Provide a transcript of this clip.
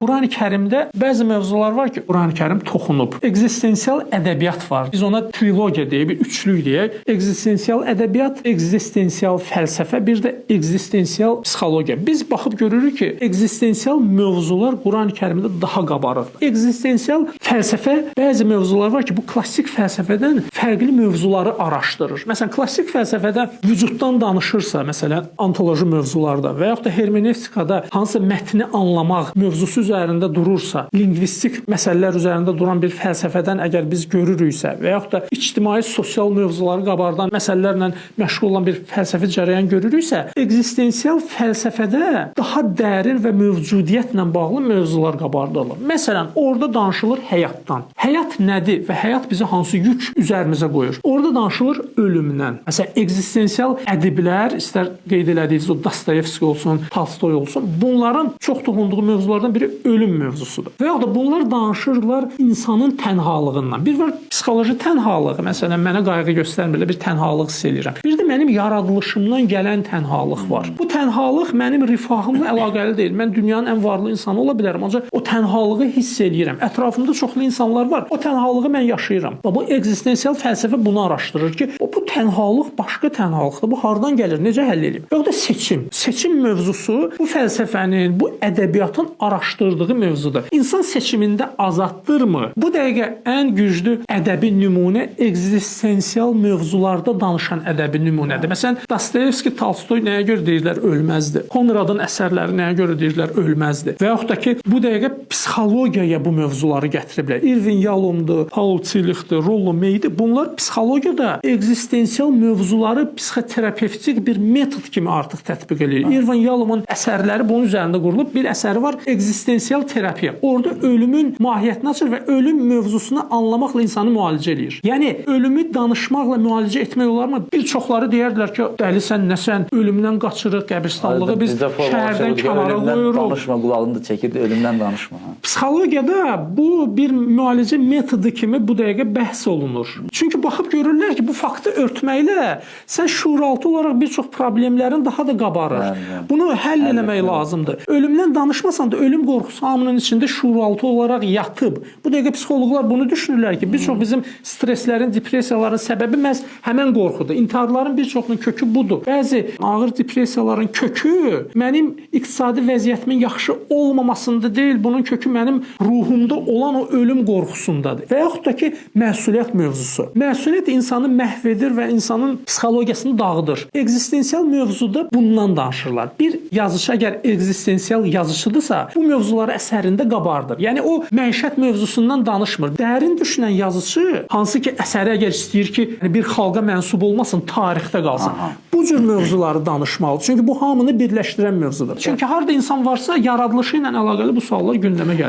Qurani-Kərimdə bəzi mövzular var ki, Qurani-Kərim toxunub. Ekzistensial ədəbiyyat var. Biz ona trilogiya deyək, bir üçlük deyək. Ekzistensial ədəbiyyat, ekzistensial fəlsəfə, bir də ekzistensial psixologiya. Biz baxıb görürük ki, ekzistensial mövzular Qurani-Kərimdə daha qabarıqdır. Ekzistensial fəlsəfə bəzi mövzular var ki, bu klassik fəlsəfədən fərqli mövzuları araşdırır. Məsələn, klassik fəlsəfədə vücuddan danışırsa, məsələn, ontoloji mövzularda və yaxud da hermenevtikada hansı mətni anlamaq mövzusu üzərində durursa, lingvistik məsələlər üzərində duran bir fəlsəfədən əgər biz görürüksə və yaxud da ictimai sosial mövzuları qabardan məsələlərlə məşğul olan bir fəlsəfi cərəyan görürüksə, ekzistensial fəlsəfədə daha dərin və mövcudiyyətlə bağlı mövzular qabardılır. Məsələn, orada danışılır həyatdan. Həyat nədir və həyat bizi hansı yük üzərimizə qoyur? Orada danışılır ölümdən. Məsələn, ekzistensial ədiblər, istər qeyd elədiyiniz o Dostoyevski olsun, Tolstoy olsun, bunların çox toxunduğu mövzulardan biri ölüm mövzusudur. Və yaxud da bunlar danışırlar insanın tənhalığından. Bir var psixoloji tənhalığı. Məsələn, mənə qayğı göstərmir, bir tənhalıq hiss edirəm. Bir də mənim yaradılışımdan gələn tənhalıq var. Bu tənhalıq mənim rifahımla əlaqəli deyil. Mən dünyanın ən varlı insanı ola bilərəm, ancaq o tənhalığı hiss edirəm. Ətrafımda çoxlu insanlar var. O tənhalığı mən yaşayıram. Bu ekzistensial fəlsəfə bunu araşdırır ki, bu tənhalıq başqa tənhalıqdır. Bu hardan gəlir? Necə həll edib? Yox da seçim. Seçim mövzusu bu fəlsəfənin, bu ədəbiyyatın araşdırdığı mövzudur. İnsan seçimində azaddırmı? Bu dəqiqə ən güclü ədəbi nümunə ekzistensial mövzularda danışan ədəbi nümunədir. Məsələn, Dostoyevski, Tolstoy nəyə görə deyirlər ölməzdi? Konradın əsərləri nəyə görə deyirlər ölməzdi? Və yaxud da ki, bu dəqiqə psixologiyaya bu mövzuları gətiriblər. Irvin Yalomdur, Paul Tillichdir, Rollo May'dir. Bunlar psixologiyada ekzistensial mövzuları psixoterapevtik bir metod kimi artıq tətbiq edir. Irvin Yalomun əsərləri bunun üzərində qurulub. Bir əsəri var, ekzistensial terapiya. Orada ölümün mahiyyətini açır və ölüm mövzusunu anlamaqla insanı müalicə edir. Yəni ölümü danışmaqla müalicə etmək olarmı? Bir çoxları deyərdilər ki, dəlisən, nəsən, ölümdən qaçırıq, qəbirstanlığı biz şəhərdən kənara qoyuruq. Danışma, qulağını da çəkirdi, ölümdən danışma. Psixologiyada bu bir müalicə metodu kimi bu dəqiqə bəhs olunur. Çünki baxıb görürlər ki, bu faktı örtməklə sən şuuraltı olaraq bir çox problemlərin daha da qabarır. Bunu həll eləmək lazımdır. Ölümdən danışmasan da ölüm qorxusu hamının içində şuuraltı olaraq yatıb. Bu dəqiqə psixoloqlar bunu düşünürlər ki, bir çox bizim stresslərin, depressiyaların səbəbi məhz həmin qorxudur. İntiharların bir çoxunun kökü budur. Bəzi ağır depressiyaların kökü mənim iqtisadi vəziyyətimin yaxşı olmamasında deyil, bunun kökü mənim ruhumda olan o ölüm qorxusundadır. Və yaxud da ki, məsuliyyət mövzusu. Məsuliyyət insanı məhv edir və insanın psixologiyasını dağıdır. Ekzistensial mövzuda bundan danışırlar. Bir yazıçı əgər ekzistensial yazıçıdırsa, bu mövzuları əsərində qabardır. Yəni o məişət mövzusundan danışmır. Dərin düşünən yazıçı hansı ki əsəri əgər istəyir ki, bir xalqa mənsub olmasın, tarixdə qalsın. Bu cür mövzuları danışmalıdır. Çünki bu hamını birləşdirən mövzudur. Çünki harda insan varsa yaradılışı ilə əlaqəli bu suallar gündəmə gəlir.